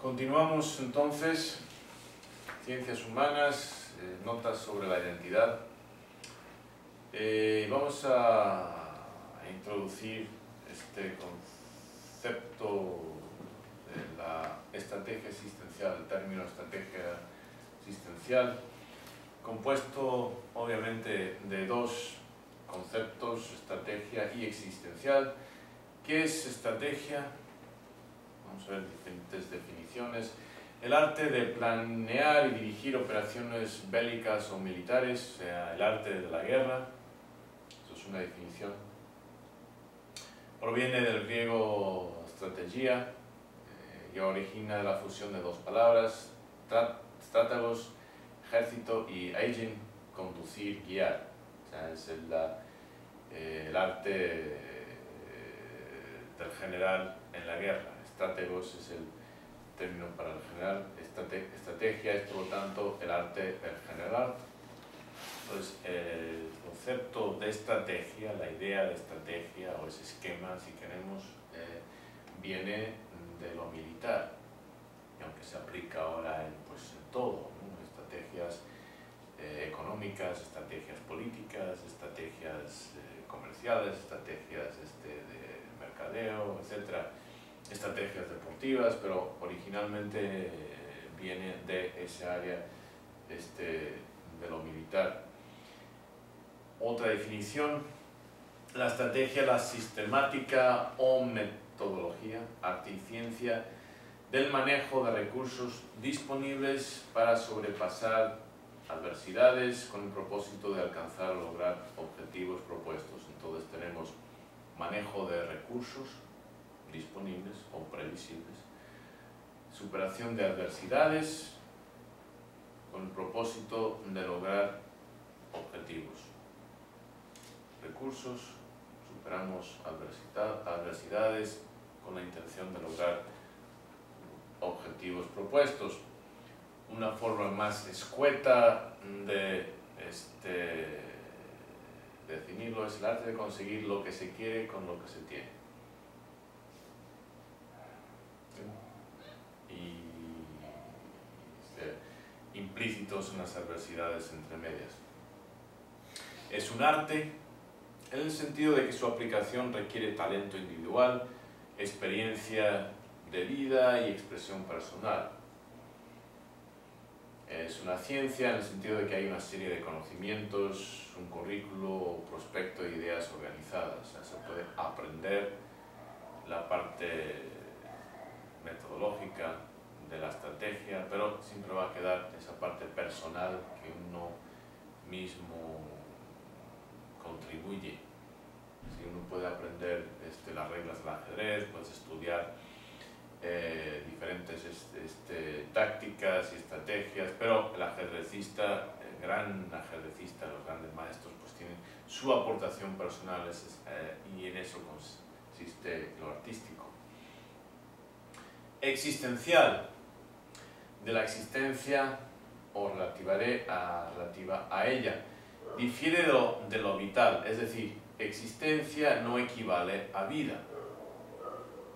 Continuamos entonces, Ciencias Humanas, notas sobre la identidad. Vamos a introducir este concepto de la estrategia existencial, el término estrategia existencial, compuesto obviamente de dos conceptos, estrategia y existencial. ¿Qué es estrategia? Vamos a ver diferentes definiciones. El arte de planear y dirigir operaciones bélicas o militares, o sea, el arte de la guerra. Eso es una definición. Proviene del griego strategia y origina la fusión de dos palabras, stratagos, ejército, y agin, conducir, guiar. O sea, es el arte del general en la guerra. Estratégos es el término para el general. Estrategia es, por lo tanto, el arte del general. Entonces, el concepto de estrategia, la idea de estrategia o ese esquema, si queremos, viene de lo militar, y aunque se aplica ahora en todo, ¿no? Estrategias económicas, estrategias políticas, estrategias comerciales, estrategias de mercadeo, etcétera, estrategias deportivas, pero originalmente viene de esa área de lo militar. Otra definición: la estrategia, la sistemática o metodología, arte y ciencia del manejo de recursos disponibles para sobrepasar adversidades con el propósito de alcanzar o lograr objetivos propuestos. Entonces tenemos manejo de recursos disponibles o previsibles, superación de adversidades con el propósito de lograr objetivos. Recursos, superamos adversidades con la intención de lograr objetivos propuestos. Una forma más escueta de definirlo es el arte de conseguir lo que se quiere con lo que se tiene. Y implícitos en las adversidades entre medias. Es un arte en el sentido de que su aplicación requiere talento individual, experiencia de vida y expresión personal. Es una ciencia en el sentido de que hay una serie de conocimientos, un currículo, prospecto de ideas organizadas. O sea, se puede aprender la parte metodológica de la estrategia, pero siempre va a quedar esa parte personal que uno mismo contribuye. Si uno puede aprender las reglas del ajedrez, puedes estudiar diferentes tácticas y estrategias, pero el ajedrecista, el gran ajedrecista, los grandes maestros, pues tienen su aportación personal y en eso consiste lo artístico. Existencial, de la existencia o relativa a ella. Difiere de lo vital, es decir, existencia no equivale a vida.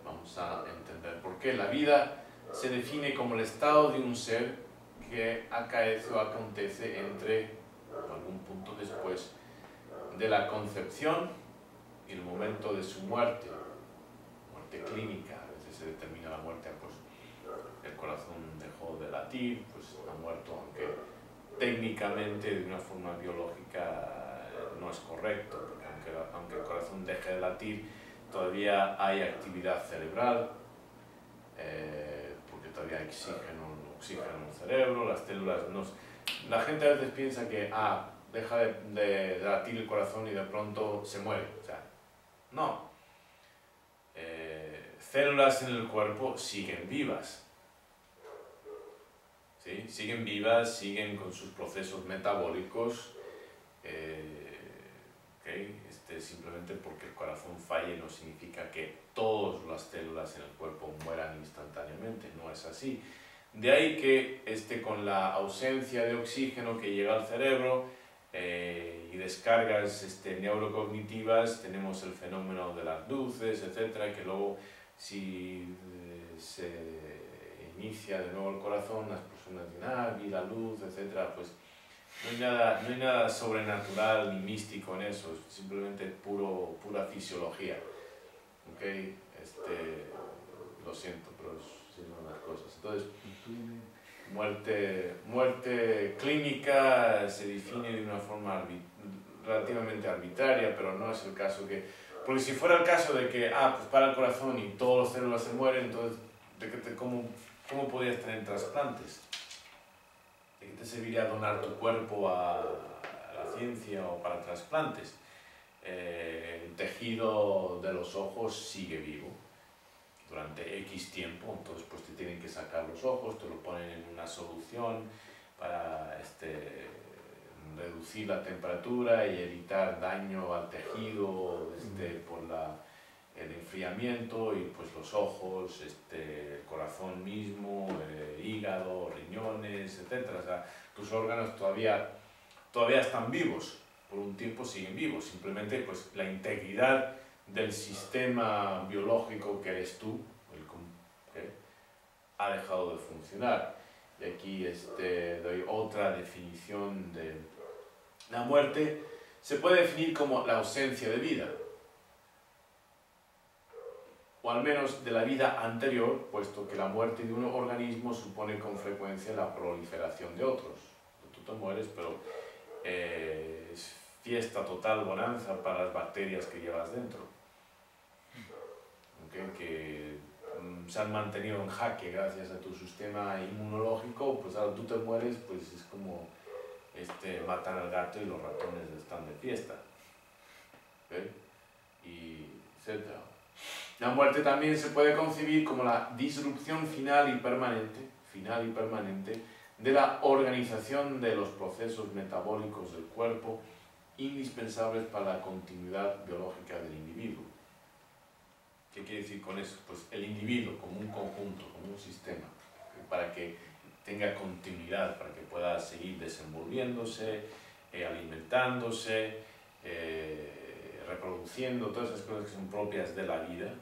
Vamos a entender por qué. La vida se define como el estado de un ser que acaece o acontece entre algún punto después de la concepción y el momento de su muerte clínica. A veces se determina la muerte, pues el corazón dejó de latir, pues ha muerto, aunque técnicamente de una forma biológica no es correcto, porque aunque el corazón deje de latir, todavía hay actividad cerebral, porque todavía hay oxígeno en el cerebro, las células no... La gente a veces piensa que deja de latir el corazón y de pronto se muere. O sea, no. Células en el cuerpo siguen vivas. ¿Sí? Siguen vivas, siguen con sus procesos metabólicos. Simplemente porque el corazón falle no significa que todas las células en el cuerpo mueran instantáneamente, no es así. De ahí que con la ausencia de oxígeno que llega al cerebro y descargas neurocognitivas, tenemos el fenómeno de las luces, etcétera, que luego si se inicia de nuevo el corazón, las personas dicen, vida, luz, etc. Pues no hay nada sobrenatural ni místico en eso, es simplemente pura fisiología. ¿Okay? Lo siento, pero sí son las cosas. Entonces, muerte clínica se define de una forma relativamente arbitraria, pero no es el caso que... Porque si fuera el caso de que, pues para el corazón y todos los células se mueren, entonces, ¿cómo podrías tener trasplantes? ¿De qué te serviría donar tu cuerpo a la ciencia o para trasplantes? El tejido de los ojos sigue vivo durante X tiempo, entonces pues te tienen que sacar los ojos, te lo ponen en una solución para reducir la temperatura y evitar daño al tejido por el enfriamiento, y pues los ojos, el corazón mismo, hígado, riñones, etc. O sea, tus órganos todavía están vivos, por un tiempo siguen vivos, simplemente pues la integridad del sistema biológico que eres tú, ha dejado de funcionar. Y aquí doy otra definición de la muerte. Se puede definir como la ausencia de vida, o al menos de la vida anterior, puesto que la muerte de un organismo supone con frecuencia la proliferación de otros. Tú te mueres, pero es fiesta total, bonanza para las bacterias que llevas dentro, que se han mantenido en jaque gracias a tu sistema inmunológico. Pues ahora tú te mueres, pues es como matan al gato y los ratones están de fiesta, y etc. La muerte también se puede concebir como la disrupción final y permanente de la organización de los procesos metabólicos del cuerpo, indispensables para la continuidad biológica del individuo. ¿Qué quiere decir con eso? Pues el individuo como un conjunto, como un sistema, para que tenga continuidad, para que pueda seguir desenvolviéndose, alimentándose, reproduciendo, todas esas cosas que son propias de la vida,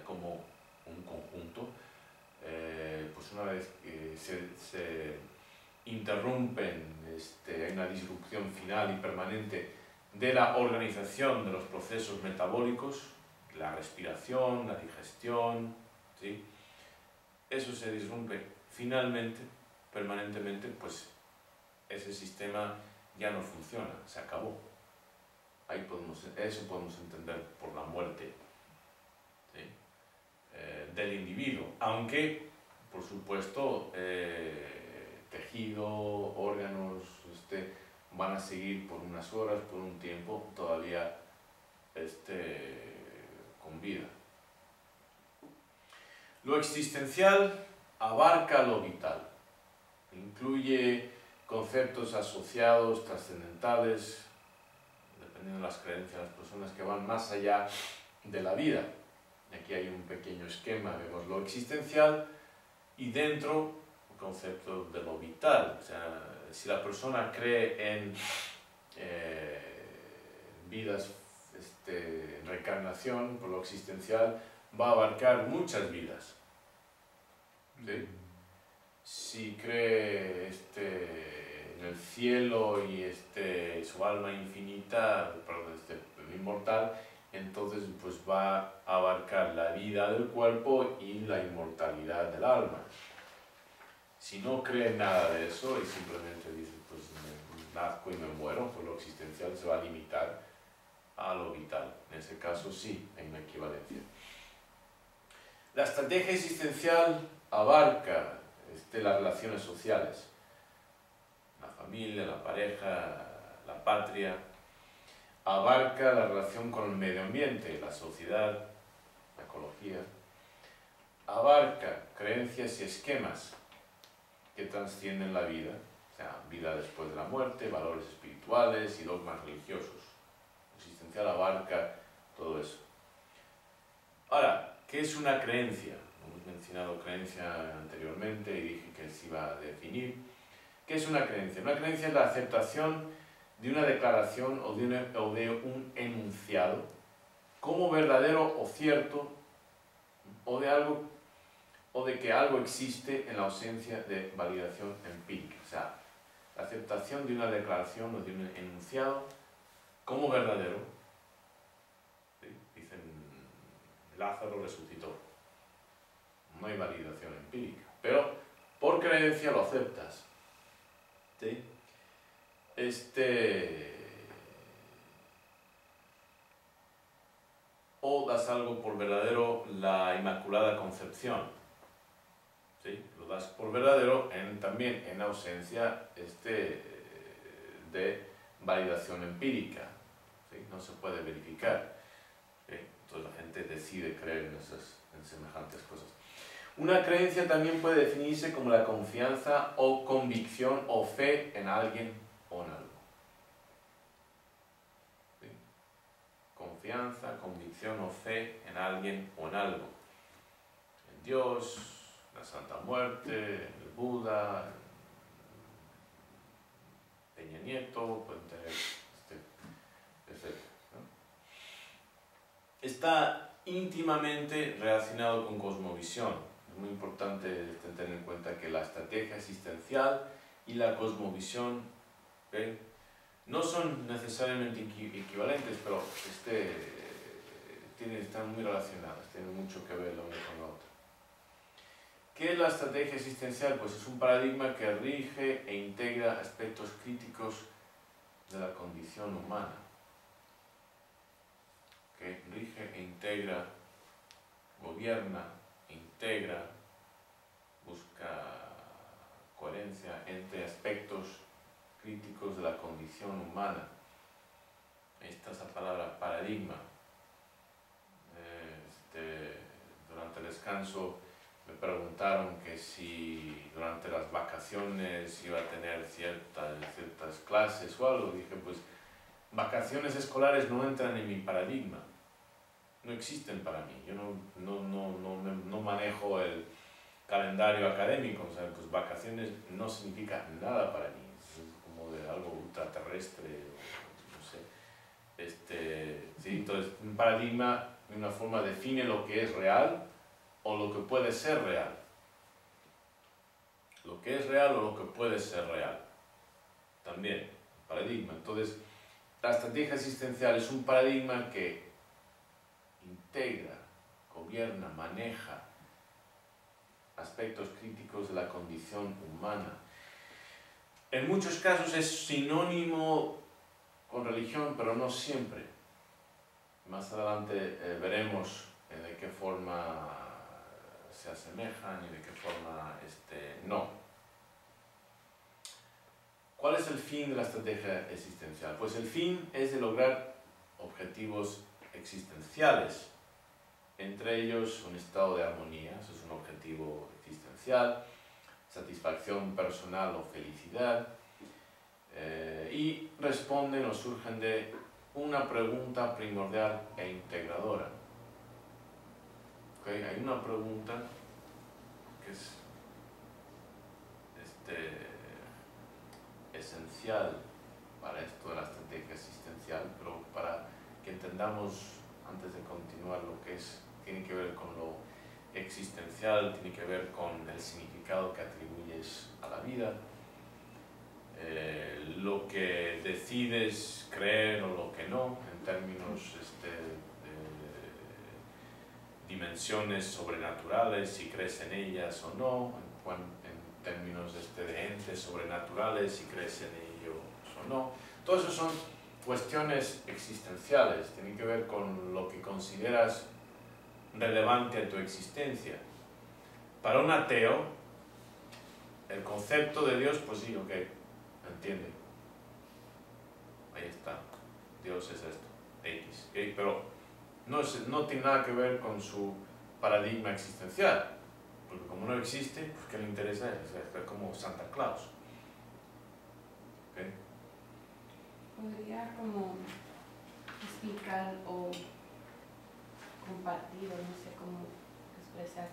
como un conjunto. Pues una vez que se interrumpen, hay una disrupción final y permanente de la organización de los procesos metabólicos, la respiración, la digestión, ¿sí? Eso se disrumpe finalmente, permanentemente, pues ese sistema ya no funciona, se acabó. Eso podemos entender por la muerte, ¿sí? Del individuo, aunque, por supuesto, tejido, órganos, van a seguir por unas horas, por un tiempo, todavía con vida. Lo existencial abarca lo vital, incluye conceptos asociados, trascendentales, dependiendo de las creencias de las personas, que van más allá de la vida. Aquí hay un pequeño esquema, vemos lo existencial y dentro el concepto de lo vital. O sea, si la persona cree en vidas, reencarnación, por lo existencial va a abarcar muchas vidas, ¿sí? Si cree en el cielo y su alma infinita, perdón, inmortal, entonces pues va a abarcar la vida del cuerpo y la inmortalidad del alma. Si no cree nada de eso y simplemente dice, pues nazco y me muero, pues lo existencial se va a limitar a lo vital. En ese caso sí, hay una equivalencia. La estrategia existencial abarca las relaciones sociales, la familia, la pareja, la patria, abarca la relación con el medio ambiente, la sociedad, la ecología, abarca creencias y esquemas que trascienden la vida, o sea, vida después de la muerte, valores espirituales y dogmas religiosos. Lo existencial abarca todo eso. Ahora, ¿qué es una creencia? Hemos mencionado creencia anteriormente y dije que se iba a definir. ¿Qué es una creencia? Una creencia es la aceptación de una declaración o de un enunciado como verdadero o cierto, o o de que algo existe en la ausencia de validación empírica. O sea, la aceptación de una declaración o de un enunciado como verdadero. ¿Sí? Dicen, Lázaro resucitó. No hay validación empírica, pero por creencia lo aceptas. ¿Sí? O das algo por verdadero, la Inmaculada Concepción. ¿Sí? Lo das por verdadero también en ausencia de validación empírica. ¿Sí? No se puede verificar. ¿Sí? Entonces la gente decide creer en semejantes cosas. Una creencia también puede definirse como la confianza o convicción o fe en alguien o en algo. ¿Sí? Confianza, convicción o fe en alguien o en algo. En Dios, la Santa Muerte, en el Buda, en Peña Nieto, pueden tener etc. ¿no? Está íntimamente relacionado con cosmovisión. Es muy importante tener en cuenta que la estrategia existencial y la cosmovisión no son necesariamente equivalentes, pero están muy relacionadas, tienen mucho que ver la una con la otra. ¿Qué es la estrategia existencial? Pues es un paradigma que rige e integra aspectos críticos de la condición humana. Que rige e integra, gobierna, integra, busca coherencia entre aspectos críticos de la condición humana. Ahí está esa palabra, paradigma. Durante el descanso me preguntaron que si durante las vacaciones iba a tener ciertas clases o algo. Dije, pues, vacaciones escolares no entran en mi paradigma. No existen para mí. Yo no manejo el calendario académico. O sea, pues vacaciones no significa nada para mí. Es como de algo ultraterrestre, no sé. ¿Sí? Entonces, un paradigma de una forma define lo que es real o lo que puede ser real. Lo que es real o lo que puede ser real. También, paradigma. Entonces, la estrategia existencial es un paradigma que integra, gobierna, maneja aspectos críticos de la condición humana. En muchos casos es sinónimo con religión, pero no siempre. Más adelante veremos de qué forma se asemejan y de qué forma no. ¿Cuál es el fin de la estrategia existencial? Pues el fin es de lograr objetivos existenciales, entre ellos un estado de armonía, eso es un objetivo existencial, satisfacción personal o felicidad, y responden o surgen de una pregunta primordial e integradora. ¿Okay? Hay una pregunta que es esencial para esto de la estrategia existencial, pero para que entendamos, antes de continuar, lo que tiene que ver con lo existencial, tiene que ver con el significado que atribuyes a la vida, lo que decides creer o lo que no, en términos dimensiones sobrenaturales, si crees en ellas o no, en términos de entes sobrenaturales, si crees en ellos o no. Todo eso son cuestiones existenciales, tienen que ver con lo que consideras relevante a tu existencia. Para un ateo, el concepto de Dios, pues sí, ok, entiende. Ahí está, Dios es esto, X, ¿okay? Pero no tiene nada que ver con su paradigma existencial, porque como no existe, pues ¿qué le interesa? Es como Santa Claus. ¿Okay? Podría como explicar o compartir, o no sé cómo expresar,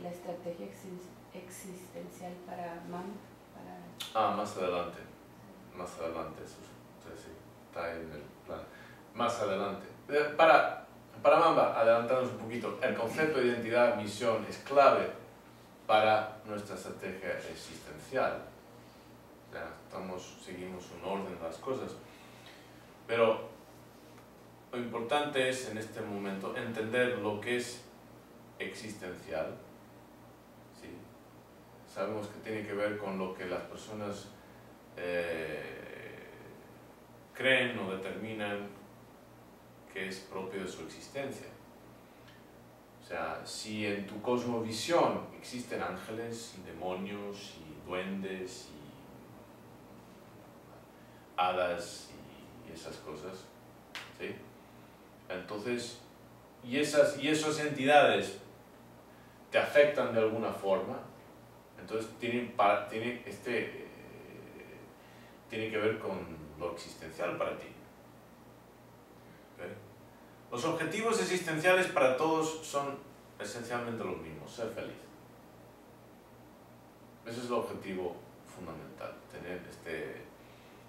la estrategia existencial para MAM. Más adelante, eso sí, está en el plan. Más adelante. Para Mamba, adelantarnos un poquito, el concepto de identidad, misión, es clave para nuestra estrategia existencial. O sea, seguimos un orden de las cosas. Pero lo importante es en este momento entender lo que es existencial. ¿Sí? Sabemos que tiene que ver con lo que las personas creen o determinan que es propio de su existencia. O sea, si en tu cosmovisión existen ángeles y demonios y duendes y hadas y esas cosas, ¿sí? Entonces, y esas entidades te afectan de alguna forma, entonces tiene que ver con lo existencial para ti. ¿Okay? Los objetivos existenciales para todos son esencialmente los mismos: ser feliz. Ese es el objetivo fundamental, tener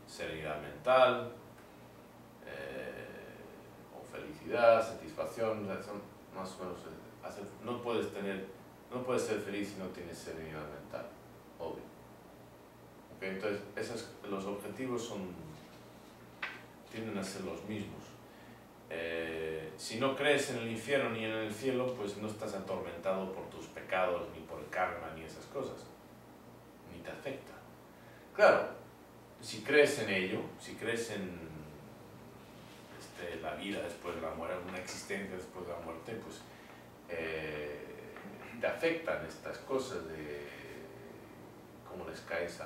serenidad mental, o felicidad, satisfacción, son más o menos. No puedes ser feliz si no tienes serenidad mental, obvio. ¿Okay? Entonces, los objetivos tienden a ser los mismos. Si no crees en el infierno ni en el cielo, pues no estás atormentado por tus pecados, ni por el karma, ni esas cosas. Ni te afecta. Claro, si crees en ello, si crees en la vida después de la muerte, una existencia después de la muerte, pues te afectan estas cosas de cómo le caes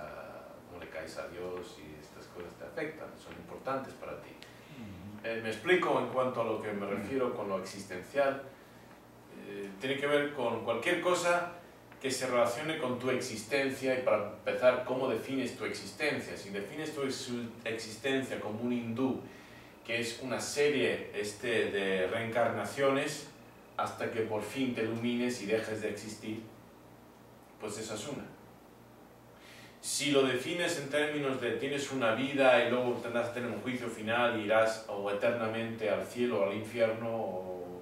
a Dios, y estas cosas te afectan, son importantes para ti. Me explico en cuanto a lo que me refiero con lo existencial. Tiene que ver con cualquier cosa que se relacione con tu existencia. Y para empezar, ¿cómo defines tu existencia? Si defines tu existencia como un hindú, que es una serie de reencarnaciones hasta que por fin te ilumines y dejes de existir, pues esa es una. Si lo defines en términos de tienes una vida y luego tendrás que tener un juicio final y irás o eternamente al cielo o al infierno,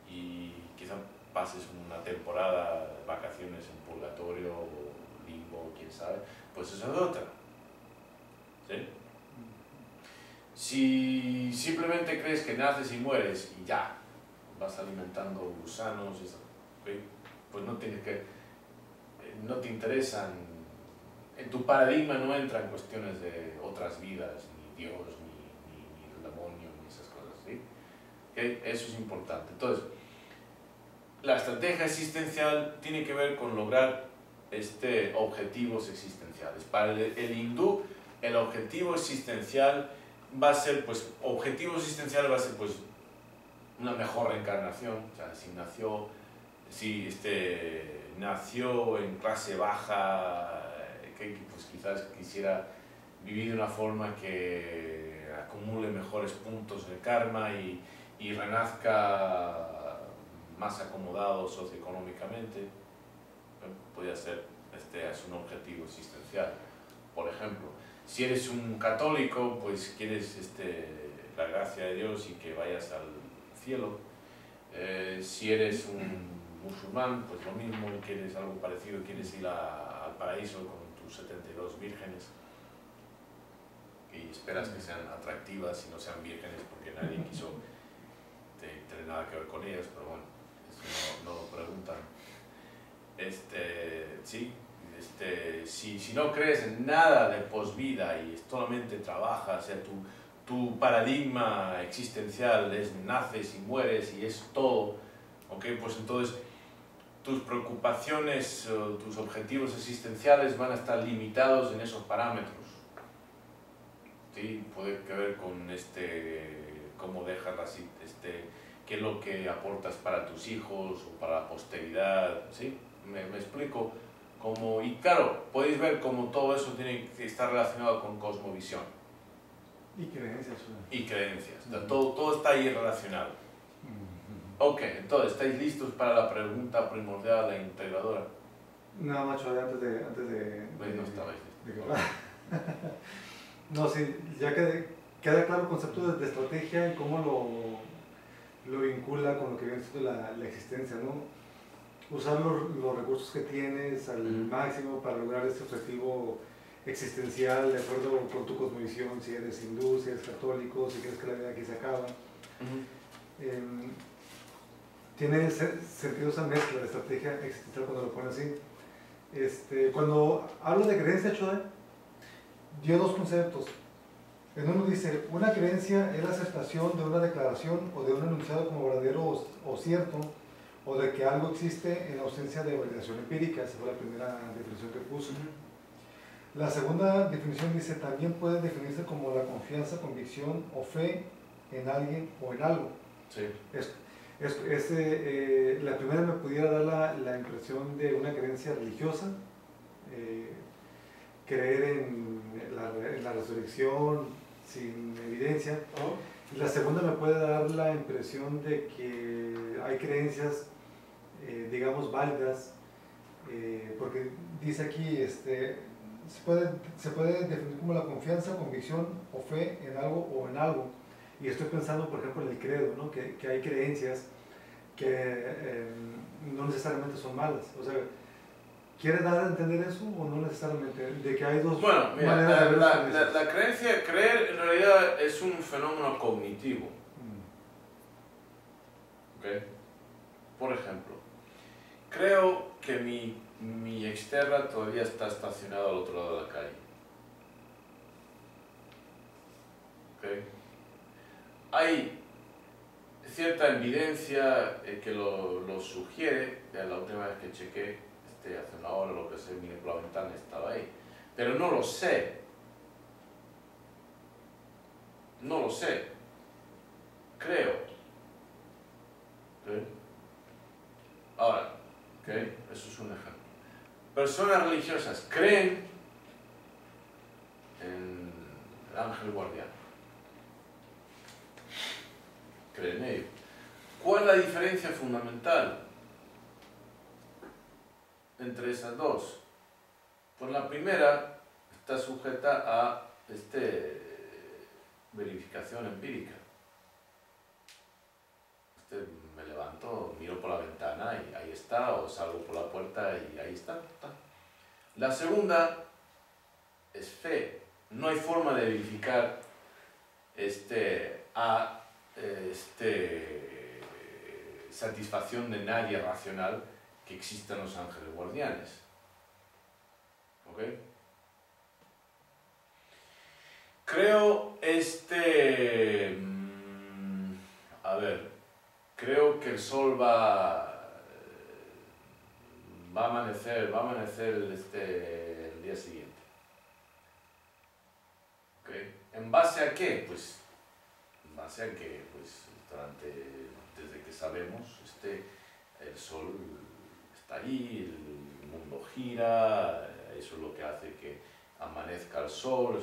y quizá pases una temporada de vacaciones en purgatorio o limbo, quién sabe, pues eso es otra. ¿Sí? Si simplemente crees que naces y mueres y ya, vas alimentando gusanos, pues no te interesan. En tu paradigma no entran cuestiones de otras vidas, ni Dios, ni el demonio, ni esas cosas, ¿sí? ¿Okay? Eso es importante. Entonces, la estrategia existencial tiene que ver con lograr objetivos existenciales. Para el hindú, el objetivo existencial va a ser, pues, una mejor reencarnación. O sea, si nació en clase baja, que pues quizás quisiera vivir de una forma que acumule mejores puntos de karma y renazca más acomodado socioeconómicamente. Podría ser es un objetivo existencial. Por ejemplo, si eres un católico, pues quieres la gracia de Dios y que vayas al cielo. Si eres un musulmán, pues lo mismo, quieres algo parecido, quieres ir al paraíso con tus 72 vírgenes y esperas que sean atractivas y no sean vírgenes porque nadie quiso tener nada que ver con ellas, pero bueno, eso no lo preguntan. Sí, si no crees en nada de posvida y solamente trabajas, o sea, tu paradigma existencial es naces y mueres y es todo, ¿okay? Pues entonces tus preocupaciones o tus objetivos existenciales van a estar limitados en esos parámetros. ¿Sí? Puede que ver con cómo dejas qué es lo que aportas para tus hijos o para la posteridad. ¿Sí? Me explico. Y claro, podéis ver cómo todo eso tiene que estar relacionado con cosmovisión. Y creencias. Y creencias. Todo está ahí relacionado. Ok, entonces, ¿estáis listos para la pregunta primordial e integradora? No, macho, antes de Pues no estabais listos. No, sí, ya queda claro el concepto de estrategia y cómo lo vincula con lo que viene siendo la existencia, ¿no? usar los recursos que tienes al Ujú. máximo para lograr este objetivo existencial, de acuerdo con tu cosmovisión, si eres hindú, si eres católico, si crees que la vida aquí se acaba. Tiene sentido esa mezcla de estrategia existencial cuando lo pones así. Cuando hablo de creencia, Choday, dio dos conceptos. En uno dice, una creencia es la aceptación de una declaración o de un enunciado como verdadero o cierto, o de que algo existe en la ausencia de validación empírica. Esa fue la primera definición que puso. La segunda definición dice, también puede definirse como la confianza, convicción o fe en alguien o en algo. Sí. La primera me pudiera dar la impresión de una creencia religiosa, creer en la resurrección sin evidencia. Y la segunda me puede dar la impresión de que hay creencias, digamos, válidas, porque dice aquí, se puede definir como la confianza, convicción o fe en algo o en algo. Y estoy pensando, por ejemplo, en el credo, ¿no? que hay creencias que no necesariamente son malas. O sea, ¿quiere dar a entender eso o no necesariamente? De que hay dos maneras de ver la creencia, creer en realidad es un fenómeno cognitivo. ¿Okay? Por ejemplo, creo que mi Xterra todavía está estacionado al otro lado de la calle. ¿Okay? Hay cierta evidencia que lo sugiere. La última vez que chequé, hace una hora lo que sé, miré por la ventana, estaba ahí. Pero no lo sé. No lo sé. Creo. ¿Okay? Ahora, ¿okay? Eso es un ejemplo. Personas religiosas creen en el ángel guardián. Creen en ello. ¿Cuál es la diferencia fundamental entre esas dos? Pues la primera está sujeta a verificación empírica. Me levanto, miro por la ventana y ahí está, o salgo por la puerta y ahí está. La segunda es fe. No hay forma de verificar satisfacción de nadie racional que existan los ángeles guardianes. ¿Ok? Creo creo que el sol va a amanecer el día siguiente. ¿Okay? ¿En base a qué? Pues en base a que desde que sabemos el sol está ahí, el mundo gira, eso es lo que hace que amanezca el sol,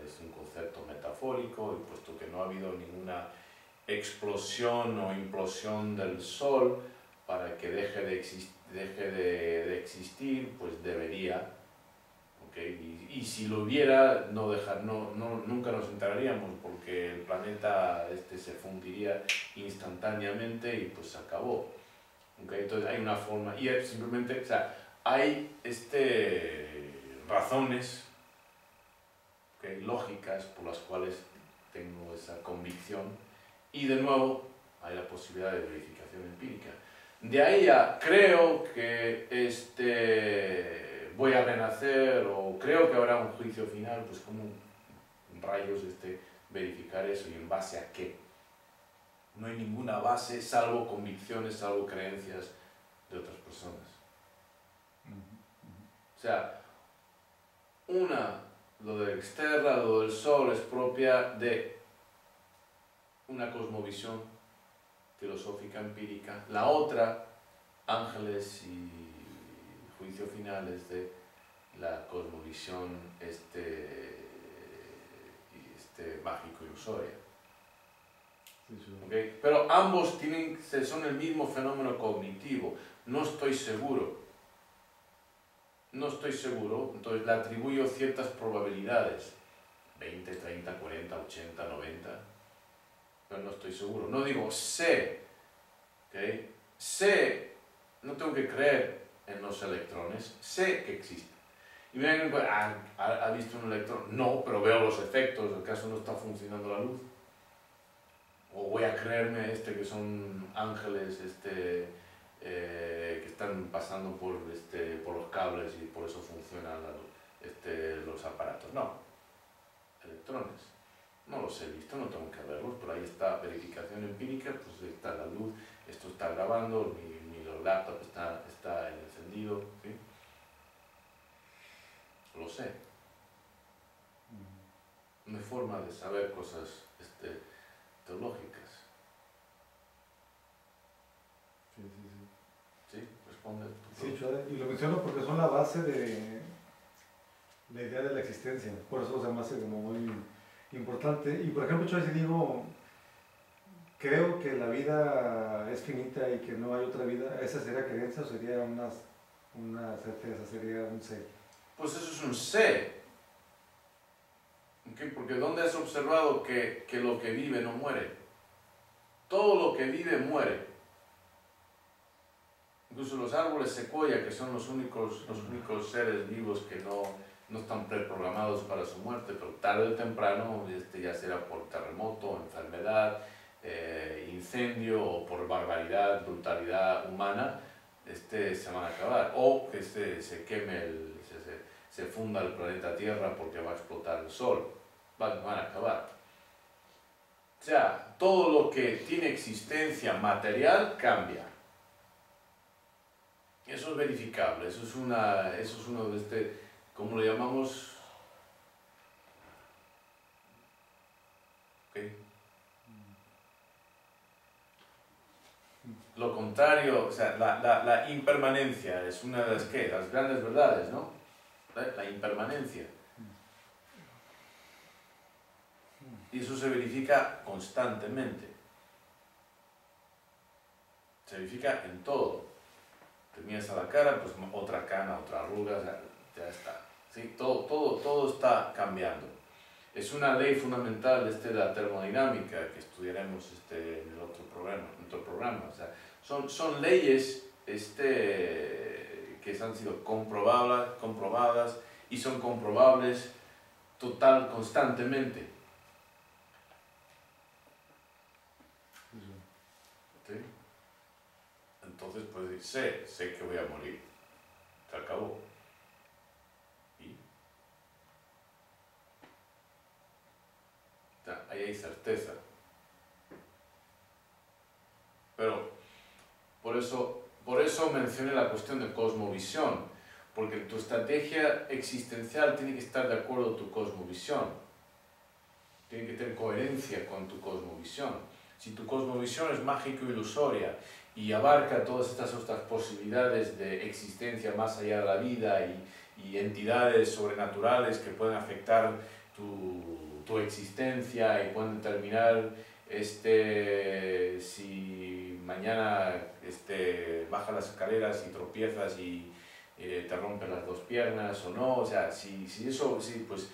es un concepto metafórico, y puesto que no ha habido ninguna explosión o implosión del sol para que deje de existir, pues debería, ¿okay? Y si lo hubiera, nunca nos enteraríamos, porque el planeta se fundiría instantáneamente y pues se acabó. ¿Okay? Entonces hay una forma, y es simplemente, o sea, hay razones, ¿okay? Lógicas por las cuales tengo esa convicción, y de nuevo hay la posibilidad de verificación empírica. De ahí a creo que voy a renacer, o creo que habrá un juicio final, pues como rayos verificar eso, y en base a qué. No hay ninguna base salvo convicciones, salvo creencias de otras personas. O sea, lo de Xterra, lo del sol, es propia de una cosmovisión filosófica empírica. La otra, ángeles y juicio final, es de la cosmovisión mágico ilusoria. ¿Okay? Pero ambos son el mismo fenómeno cognitivo. No estoy seguro. Entonces le atribuyo ciertas probabilidades, 20, 30, 40, 80, 90, pero no estoy seguro. No digo sé, ¿okay? Sé no tengo que creer en los electrones, sé que existen. Y me digan, ¿ha visto un electrón? No, pero veo los efectos, ¿acaso no está funcionando la luz? O voy a creerme que son ángeles que están pasando por los cables y por eso funcionan los aparatos. No, electrones. No los he visto, no tengo que verlos, pero ahí está verificación empírica, pues está la luz, esto está grabando, mi laptop está encendido, ¿sí? Lo sé. Una forma de saber cosas teológicas. Sí, sí, sí. ¿Sí? Responde. Sí, y lo menciono porque son la base de la idea de la existencia, por eso se me hace como muy importante. Y por ejemplo, yo si digo, creo que la vida es finita y que no hay otra vida, ¿esa sería creencia o sería una certeza, sería un sé? Pues eso es un sé. ¿Okay? Porque ¿dónde has observado que lo que vive no muere? Todo lo que vive muere. Incluso los árboles secuoya, que son los únicos seres vivos que no están preprogramados para su muerte, pero tarde o temprano, ya será por terremoto, enfermedad, incendio o por barbaridad, brutalidad humana, se van a acabar. O que se queme, se funda el planeta Tierra porque va a explotar el Sol. Van a acabar. O sea, todo lo que tiene existencia material cambia. Eso es verificable, eso es uno de ¿cómo lo llamamos? ¿Okay? Lo contrario, o sea, la impermanencia es una de las grandes verdades, ¿no? La impermanencia. Y eso se verifica constantemente. Se verifica en todo. Te miras a la cara, pues otra cana, otra arruga, ya está. ¿Sí? Todo está cambiando. Es una ley fundamental de la termodinámica que estudiaremos en el otro programa. O sea, son leyes que han sido comprobadas y son comprobables constantemente. ¿Sí? Entonces, pues sé que voy a morir. Se acabó. ¿Y? O sea, ahí hay certeza. Pero, por eso mencioné la cuestión de cosmovisión, porque tu estrategia existencial tiene que estar de acuerdo a tu cosmovisión. Tiene que tener coherencia con tu cosmovisión. Si tu cosmovisión es mágico-ilusoria y abarca todas estas otras posibilidades de existencia más allá de la vida y entidades sobrenaturales que pueden afectar tu existencia y pueden determinar si mañana bajas las escaleras y tropiezas y te rompes las dos piernas o no, o sea, si pues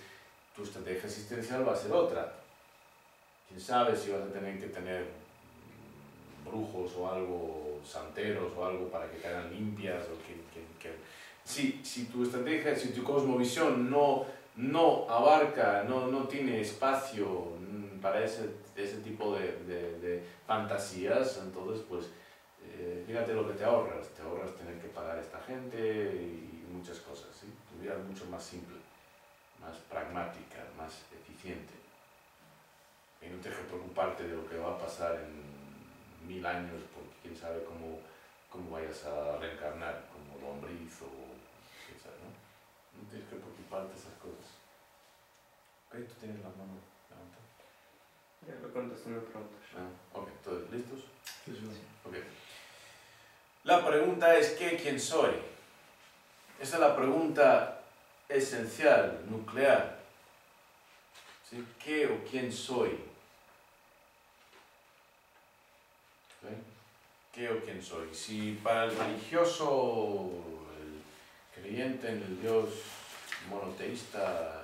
tu estrategia existencial va a ser otra. Quién sabe si vas a tener que tener brujos o algo, santeros o algo para que te hagan limpias o si tu estrategia, si tu cosmovisión no abarca, no tiene espacio para ese tipo de fantasías, entonces pues fíjate lo que te ahorras tener que pagar a esta gente y muchas cosas, ¿sí? Tu vida es mucho más simple, más pragmática, más eficiente. Y no tienes que preocuparte de lo que va a pasar en 1000 años, porque quién sabe cómo vayas a reencarnar, como lombriz o quién sabe, ¿no? No tienes que preocuparte de esas cosas. Ok, tú tienes la mano levantada. Ya lo contesté mi pregunta. Ok, ¿todos listos? Sí, sí. Ok. La pregunta es ¿quién soy? Esa es la pregunta esencial, nuclear. ¿Sí? ¿Qué o quién soy? ¿Sí? ¿Qué o quién soy? Si para el religioso, el creyente en el Dios monoteísta,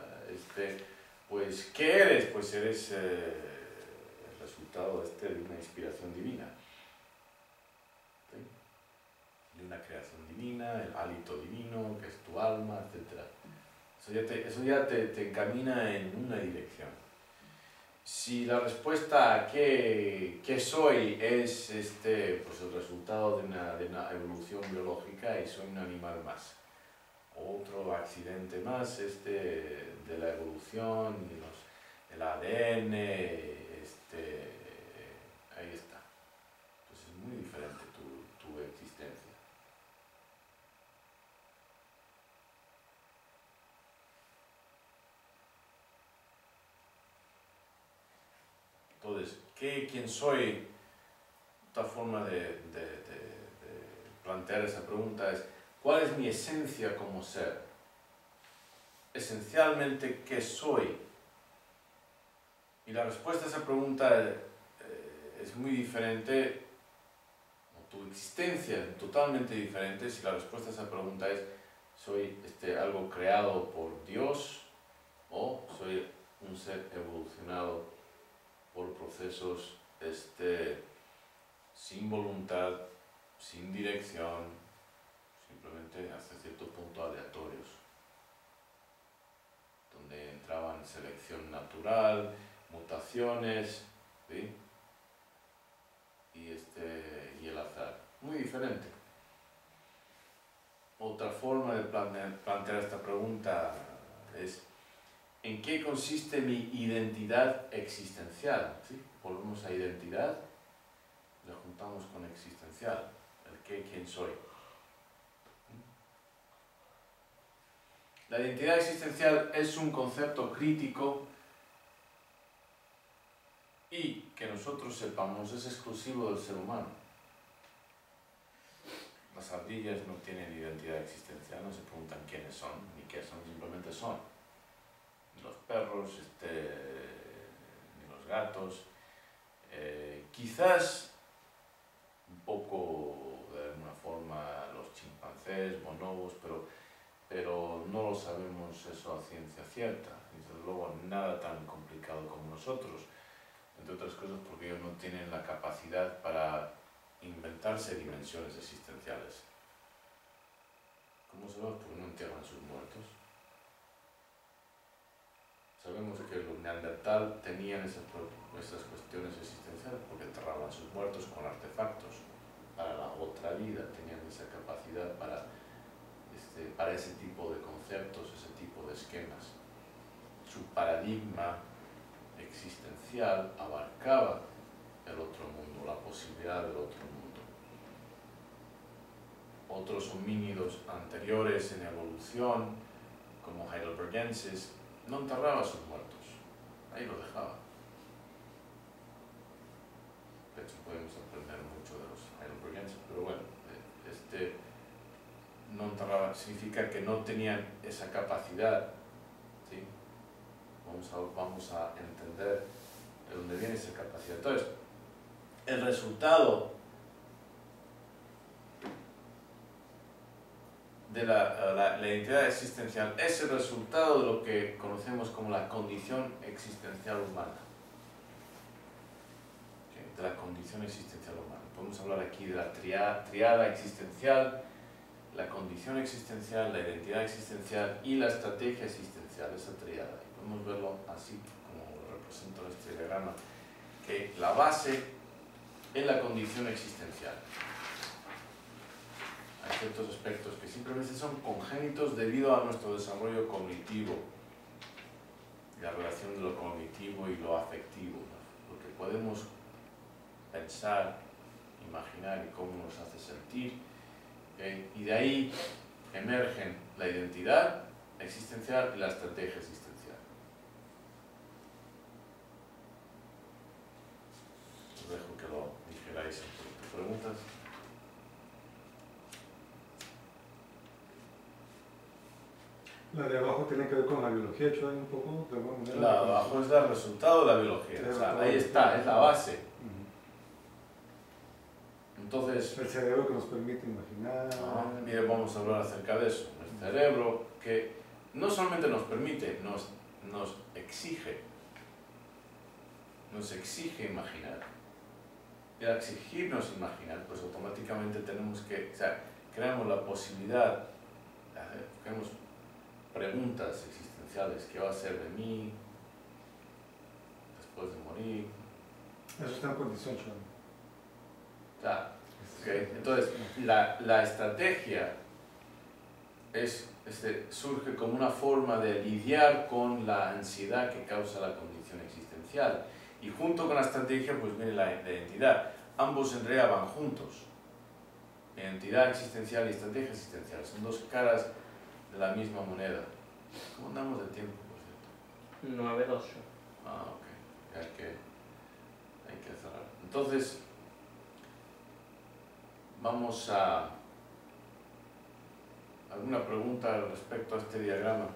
pues ¿qué eres? Pues eres el resultado de una inspiración divina, ¿sí? De la creación divina, el hálito divino, que es tu alma, etc. Eso ya te encamina en una dirección. Si la respuesta a qué soy es pues el resultado de una evolución biológica y soy un animal más, otro accidente más de la evolución, el ADN, ahí está. Pues es muy diferente tu existencia. Entonces, ¿quién soy? Otra forma de plantear esa pregunta es, ¿cuál es mi esencia como ser? Esencialmente, ¿qué soy? Y la respuesta a esa pregunta es muy diferente, o tu existencia es totalmente diferente si la respuesta a esa pregunta es, ¿soy algo creado por Dios o soy un ser evolucionado por procesos sin voluntad, sin dirección, simplemente hasta cierto punto aleatorios, donde entraban selección natural, mutaciones, ¿sí? y el azar? Muy diferente. Otra forma de plantear esta pregunta es, ¿en qué consiste mi identidad existencial? ¿Sí? Volvemos a identidad, la juntamos con existencial, el qué, quién soy. La identidad existencial es un concepto crítico y, que nosotros sepamos, es exclusivo del ser humano. Las ardillas no tienen identidad existencial, no se preguntan quiénes son, ni qué son, simplemente son. Ni los perros, ni los gatos. Quizás un poco, de alguna forma, los chimpancés, bonobos, pero no lo sabemos eso a ciencia cierta. Desde luego, nada tan complicado como nosotros. Entre otras cosas porque ellos no tienen la capacidad para inventarse dimensiones existenciales. ¿Cómo sabemos? Porque no entierran a sus muertos. Sabemos que los neandertal tenían esas cuestiones existenciales porque enterraban a sus muertos con artefactos para la otra vida, tenían esa capacidad para ese tipo de conceptos, ese tipo de esquemas. Su paradigma existencial abarcaba el otro mundo, la posibilidad del otro mundo. Otros homínidos anteriores en evolución, como heidelbergensis, no enterraba a sus muertos, ahí lo dejaba. De hecho, podemos aprender mucho de los heidelbergensis, pero bueno, no enterraba, significa que no tenían esa capacidad, ¿sí? Vamos a entender de dónde viene esa capacidad. Entonces, el resultado de la identidad existencial es el resultado de lo que conocemos como la condición existencial humana. ¿Okay? De la condición existencial humana. Podemos hablar aquí de la triada existencial, la condición existencial, la identidad existencial y la estrategia existencial, esa triada. Y podemos verlo así como lo represento en este diagrama, que la base es la condición existencial. Hay ciertos aspectos que simplemente son congénitos debido a nuestro desarrollo cognitivo, la relación de lo cognitivo y lo afectivo, ¿no? Lo que podemos pensar, imaginar y cómo nos hace sentir, ¿okay? Y de ahí emergen la identidad existencial y la estrategia existencial. Os dejo que lo digeráis. ¿Preguntas? La de abajo tiene que ver con la biología, hecho un poco de alguna manera. La de abajo es el resultado de la biología, o sea, ahí está, es la base. Entonces, el cerebro que nos permite imaginar. Bien, vamos a hablar acerca de eso. El cerebro que no solamente nos permite, nos exige imaginar. Y al exigirnos imaginar, pues automáticamente tenemos que, o sea, creamos la posibilidad, creamos preguntas existenciales, ¿qué va a ser de mí después de morir? Eso está en condición, Sean. Claro. Okay. Entonces, la estrategia surge como una forma de lidiar con la ansiedad que causa la condición existencial. Y junto con la estrategia, pues viene la identidad. Ambos en realidad van juntos. Identidad existencial y estrategia existencial. Son dos caras de la misma moneda. ¿Cómo andamos de tiempo, por cierto? 9-2. Ah, ok. Hay que cerrar. Entonces, vamos a... ¿Alguna pregunta respecto a este diagrama?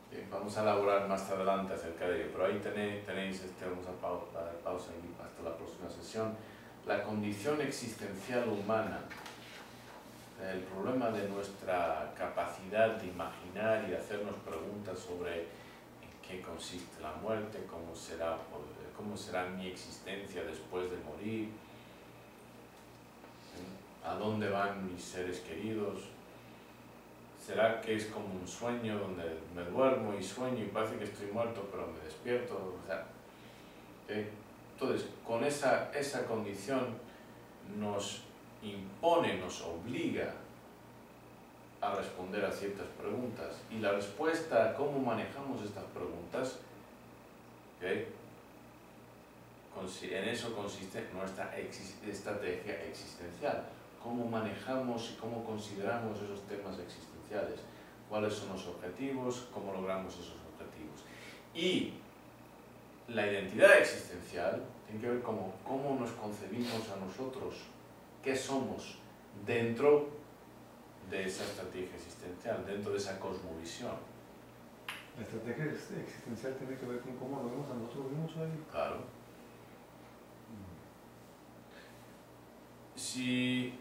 Bien, vamos a elaborar más adelante acerca de ello, pero ahí tenéis vamos a dar pausa hasta la próxima sesión. La condición existencial humana, el problema de nuestra capacidad de imaginar y de hacernos preguntas sobre en qué consiste la muerte, cómo será mi existencia después de morir, a dónde van mis seres queridos. ¿Será que es como un sueño donde me duermo y sueño y parece que estoy muerto pero me despierto? O sea, entonces, con esa condición nos impone, nos obliga a responder a ciertas preguntas. Y la respuesta a cómo manejamos estas preguntas, en eso consiste nuestra estrategia existencial. Cómo manejamos y cómo consideramos esos temas existenciales, cuáles son los objetivos, cómo logramos esos objetivos. Y la identidad existencial tiene que ver con cómo nos concebimos a nosotros, qué somos dentro de esa estrategia existencial, dentro de esa cosmovisión. La estrategia existencial tiene que ver con cómo lo vemos a nosotros mismos hoy. Claro. Si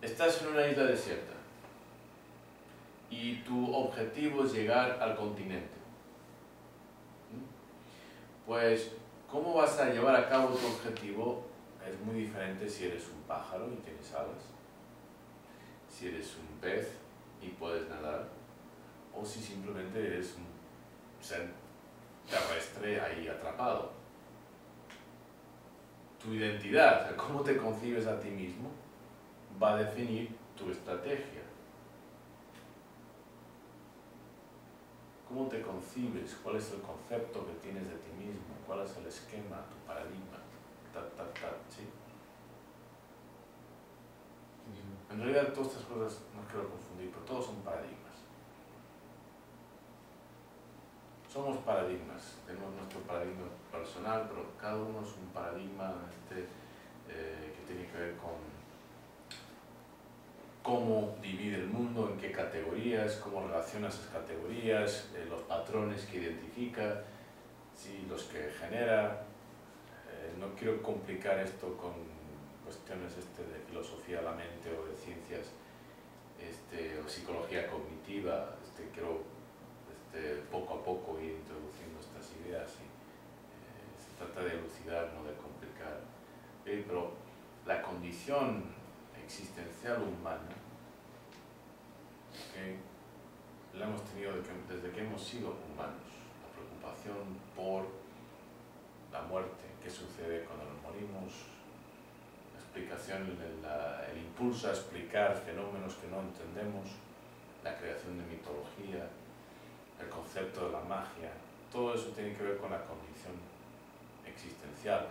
estás en una isla desierta y tu objetivo es llegar al continente, pues ¿cómo vas a llevar a cabo tu objetivo? Es muy diferente si eres un pájaro y tienes alas, si eres un pez y puedes nadar, o si simplemente eres un ser terrestre ahí atrapado. Tu identidad, o sea, cómo te concibes a ti mismo, va a definir tu estrategia. ¿Cómo te concibes? ¿Cuál es el concepto que tienes de ti mismo? ¿Cuál es el esquema, tu paradigma? ¿Sí? En realidad todas estas cosas no quiero confundir, pero todos son paradigmas. Somos paradigmas, tenemos nuestro paradigma personal, pero cada uno es un paradigma que tiene que ver con cómo divide el mundo, en qué categorías, cómo relaciona esas categorías, los patrones que identifica, ¿sí? Los que genera. No quiero complicar esto con cuestiones de filosofía de la mente o de ciencias o psicología cognitiva. Quiero poco a poco ir introduciendo estas ideas y se trata de elucidar, no de complicar. Pero la condición existencial humana la hemos tenido desde que hemos sido humanos. La preocupación por la muerte, qué sucede cuando nos morimos, la explicación, el impulso a explicar fenómenos que no entendemos, la creación de mitología, el concepto de la magia, todo eso tiene que ver con la condición existencial.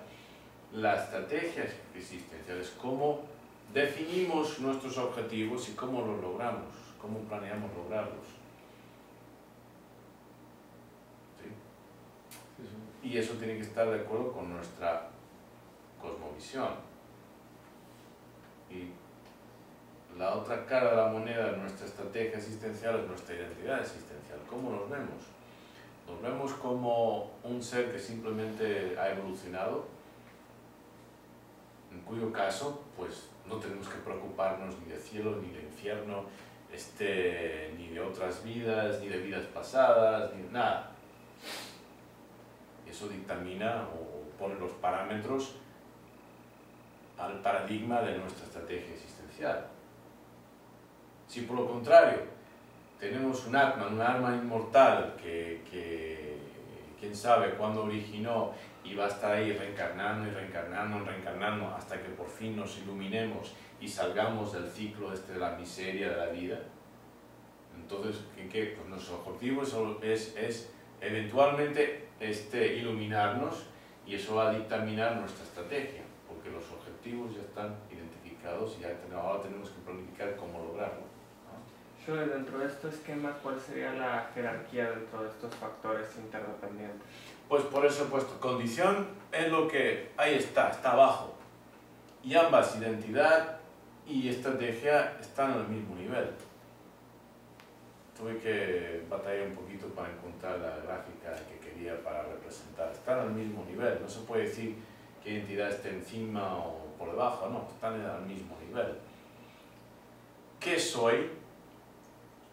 La estrategia existencial es cómo definimos nuestros objetivos y cómo los logramos, cómo planeamos lograrlos. ¿Sí? Y eso tiene que estar de acuerdo con nuestra cosmovisión. Y la otra cara de la moneda de nuestra estrategia existencial es nuestra identidad existencial. ¿Cómo nos vemos? Nos vemos como un ser que simplemente ha evolucionado, en cuyo caso, pues no tenemos que preocuparnos ni de cielo, ni de infierno, ni de otras vidas, ni de vidas pasadas, ni nada. Y eso dictamina o pone los parámetros al paradigma de nuestra estrategia existencial. Si por lo contrario tenemos un arma inmortal que quién sabe cuándo originó y va a estar ahí reencarnando y reencarnando hasta que por fin nos iluminemos y salgamos del ciclo de la miseria de la vida, entonces pues nuestro objetivo es eventualmente iluminarnos, y eso va a dictaminar nuestra estrategia, porque los objetivos ya están identificados y ahora tenemos que planificar cómo lograrlo, ¿no? Yo, dentro de este esquema, ¿cuál sería la jerarquía dentro de estos factores interdependientes? Pues por eso he puesto condición, es lo que ahí está abajo, y ambas, identidad y estrategia, están al mismo nivel. Tuve que batallar un poquito para encontrar la gráfica que quería para representar. Están al mismo nivel, no se puede decir que identidad esté encima o por debajo, no, están al mismo nivel. ¿Qué soy?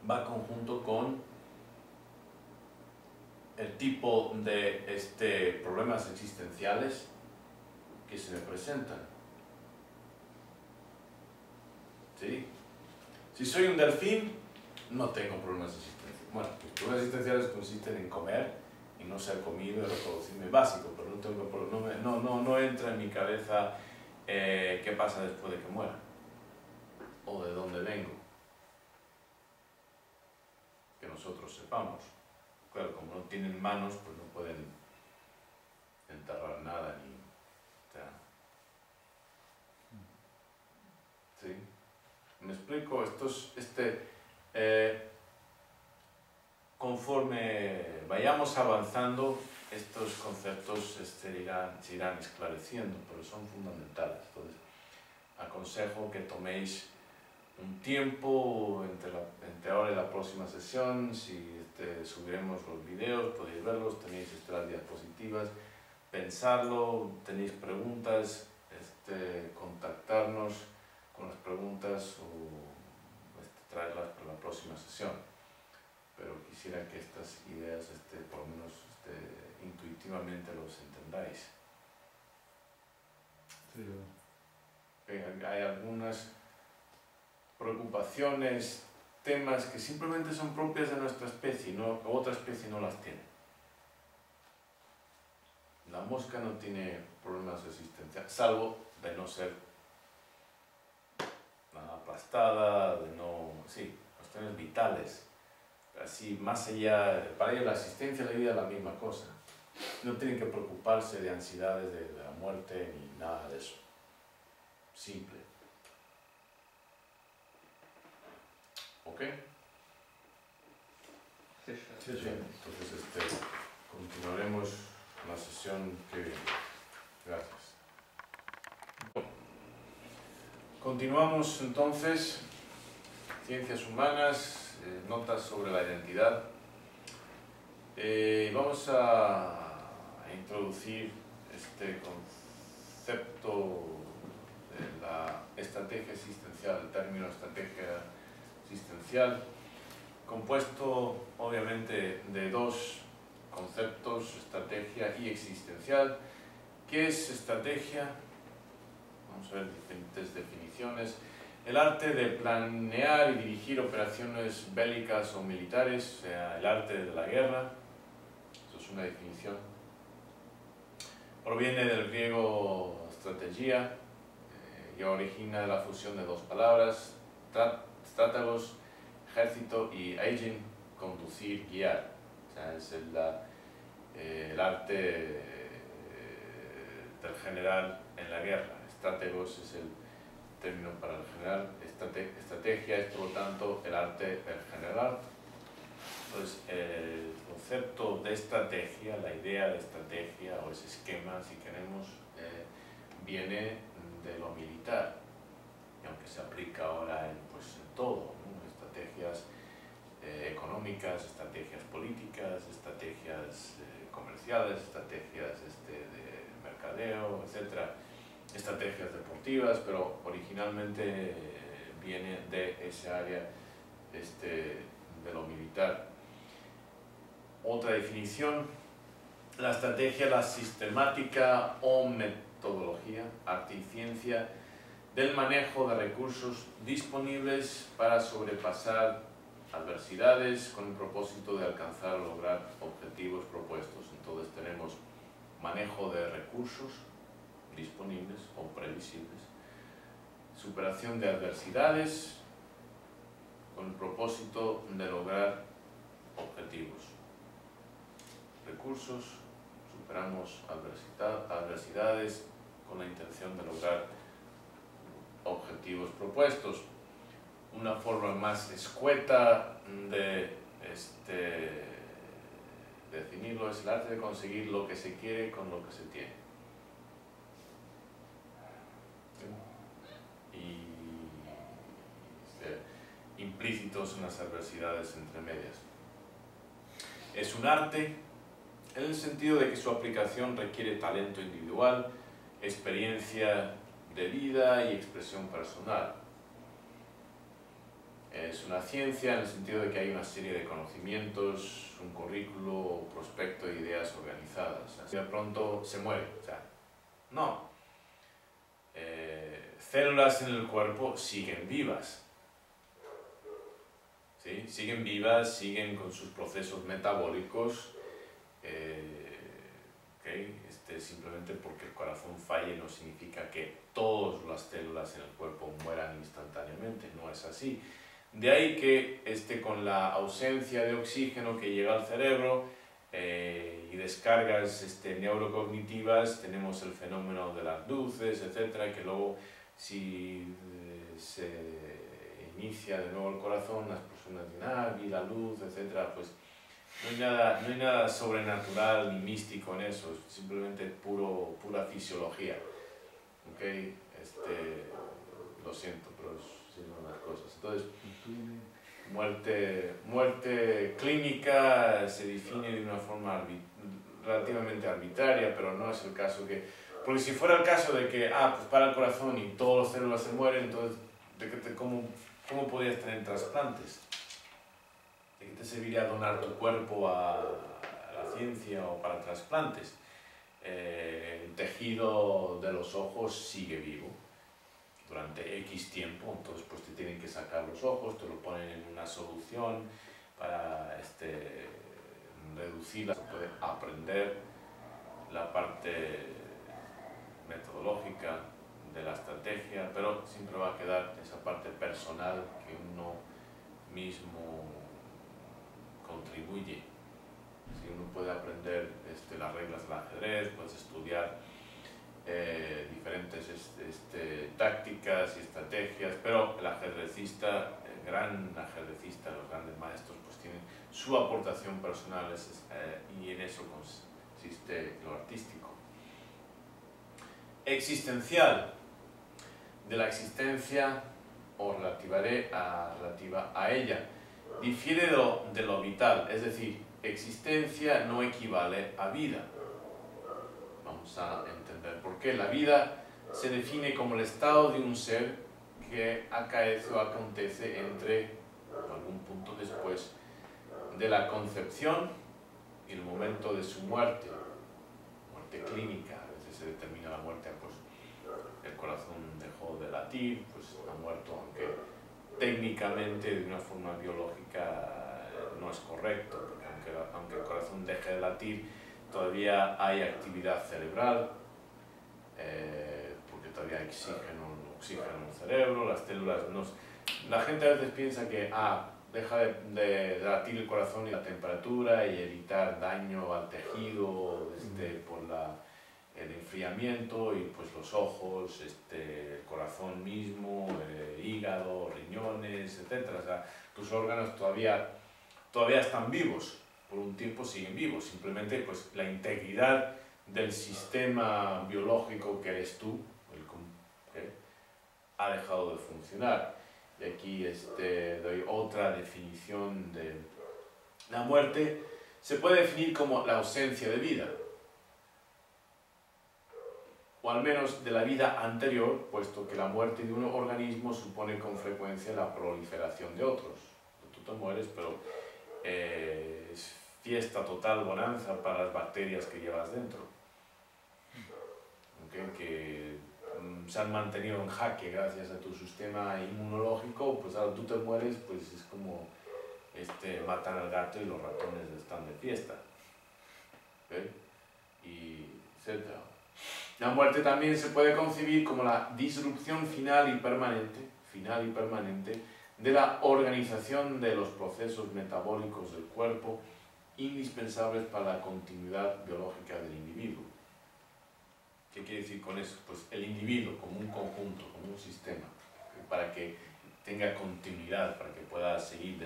Va conjunto con el tipo de problemas existenciales que se me presentan. ¿Sí? Si soy un delfín, no tengo problemas existenciales. Bueno, mis problemas existenciales consisten en comer y no ser comido y reproducirme básico, pero no entra en mi cabeza qué pasa después de que muera o de dónde vengo, que nosotros sepamos. Claro, como no tienen manos, pues no pueden enterrar nada ni... O sea, ¿sí? ¿Me explico? Conforme vayamos avanzando, estos conceptos se irán esclareciendo, pero son fundamentales. Entonces, aconsejo que toméis un tiempo entre ahora y la próxima sesión. Si subiremos los videos, podéis verlos, tenéis las diapositivas, pensarlo, tenéis preguntas, contactarnos con las preguntas o traerlas para la próxima sesión. Pero quisiera que estas ideas, por lo menos intuitivamente los entendáis. Sí. Hay algunas preocupaciones, temas que simplemente son propias de nuestra especie, otra especie no las tiene. La mosca no tiene problemas existenciales, salvo de no ser aplastada, sí, cuestiones vitales. Así, más allá, para ella la existencia y la vida es la misma cosa. No tienen que preocuparse de ansiedades de la muerte ni nada de eso. Simple. ¿Ok? Sí, Sí, sí. Bien, entonces continuaremos la sesión que viene. Gracias. Continuamos entonces, ciencias humanas, notas sobre la identidad. Vamos a introducir este concepto de la estrategia existencial, el término estrategia existencial, compuesto obviamente de dos conceptos, estrategia y existencial. ¿Qué es estrategia? Vamos a ver diferentes definiciones. El arte de planear y dirigir operaciones bélicas o militares, o sea, el arte de la guerra. Eso es una definición. Proviene del griego strategia y origina la fusión de dos palabras, stratagos, ejército, y aging, conducir, guiar. O sea, es el arte del general en la guerra. Estratagos es el término para el general. Estrategia es, por lo tanto, el arte del general. Entonces, el concepto de estrategia, la idea de estrategia o ese esquema, si queremos, viene de lo militar, y aunque se aplica ahora en todo, ¿no? Estrategias económicas, estrategias políticas, estrategias comerciales, estrategias de mercadeo, etcétera, estrategias deportivas, pero originalmente viene de esa área de lo militar. Otra definición La estrategia, la sistemática o metodología, arte y ciencia del manejo de recursos disponibles para sobrepasar adversidades con el propósito de alcanzar o lograr objetivos propuestos. Entonces tenemos manejo de recursos disponibles o previsibles, superación de adversidades con el propósito de lograr objetivos. Recursos, superamos adversidades con la intención de lograr objetivos propuestos. Una forma más escueta de definirlo es el arte de conseguir lo que se quiere con lo que se tiene. Y implícitos en las adversidades entre medias. Es un arte en el sentido de que su aplicación requiere talento individual, experiencia de vida y expresión personal. Es una ciencia en el sentido de que hay una serie de conocimientos, un currículo, prospecto de ideas organizadas. Así de pronto se muere. O sea, no. Células en el cuerpo siguen vivas. ¿Sí? Siguen vivas, siguen con sus procesos metabólicos. Simplemente porque el corazón falle no significa que todas las células en el cuerpo mueran instantáneamente. No es así. De ahí que con la ausencia de oxígeno que llega al cerebro y descargas neurocognitivas, tenemos el fenómeno de las luces, etcétera, que luego si se inicia de nuevo el corazón, las personas dicen, vi la luz, etcétera, pues no hay nada sobrenatural ni místico en eso, es simplemente pura fisiología. ¿Okay? Lo siento, pero sí son las cosas. Entonces, muerte clínica se define de una forma relativamente arbitraria, pero no es el caso que... Porque si fuera el caso de que, pues para el corazón y todas las células se mueren, entonces, ¿cómo podrías tener trasplantes? ¿De qué te serviría donar tu cuerpo a la ciencia o para trasplantes? El tejido de los ojos sigue vivo durante X tiempo, entonces pues te tienen que sacar los ojos, te lo ponen en una solución para reducirla, se puede aprender la parte metodológica de la estrategia, pero siempre va a quedar esa parte personal que uno mismo contribuye. Si uno puede aprender las reglas del ajedrez, puedes estudiar diferentes tácticas y estrategias, pero el ajedrecista, el gran ajedrecista, los grandes maestros, pues tienen su aportación personal y en eso consiste lo artístico. Existencial. De la existencia o relativa a ella. Difiere de lo vital, es decir, existencia no equivale a vida. Vamos a entender por qué. La vida se define como el estado de un ser que acaece o acontece entre algún punto después de la concepción y el momento de su muerte clínica. A veces se determina la muerte, pues el corazón dejó de latir, pues ha muerto, aunque técnicamente de una forma biológica no es correcto, porque aunque el corazón deje de latir, todavía hay actividad cerebral, porque todavía hay oxígeno en el cerebro, las células no... La gente a veces piensa que deja de latir el corazón y la temperatura y evitar daño al tejido por el enfriamiento y pues los ojos, el corazón mismo, hígado, riñones, etc. O sea, tus órganos todavía están vivos, por un tiempo siguen vivos, simplemente pues la integridad del sistema biológico que eres tú, ha dejado de funcionar. Y aquí doy otra definición de la muerte. Se puede definir como la ausencia de vida, o al menos de la vida anterior, puesto que la muerte de un organismo supone con frecuencia la proliferación de otros. Tú te mueres, pero fiesta total, bonanza para las bacterias que llevas dentro. ¿Okay? Que se han mantenido en jaque gracias a tu sistema inmunológico, pues ahora tú te mueres, pues es como matan al gato y los ratones están de fiesta. ¿Okay? Y etcétera. La muerte también se puede concebir como la disrupción final y permanente de la organización de los procesos metabólicos del cuerpo indispensables para la continuidad biológica del individuo. ¿Qué quiere decir con eso? Pues el individuo como un conjunto, como un sistema, para que tenga continuidad, para que pueda seguir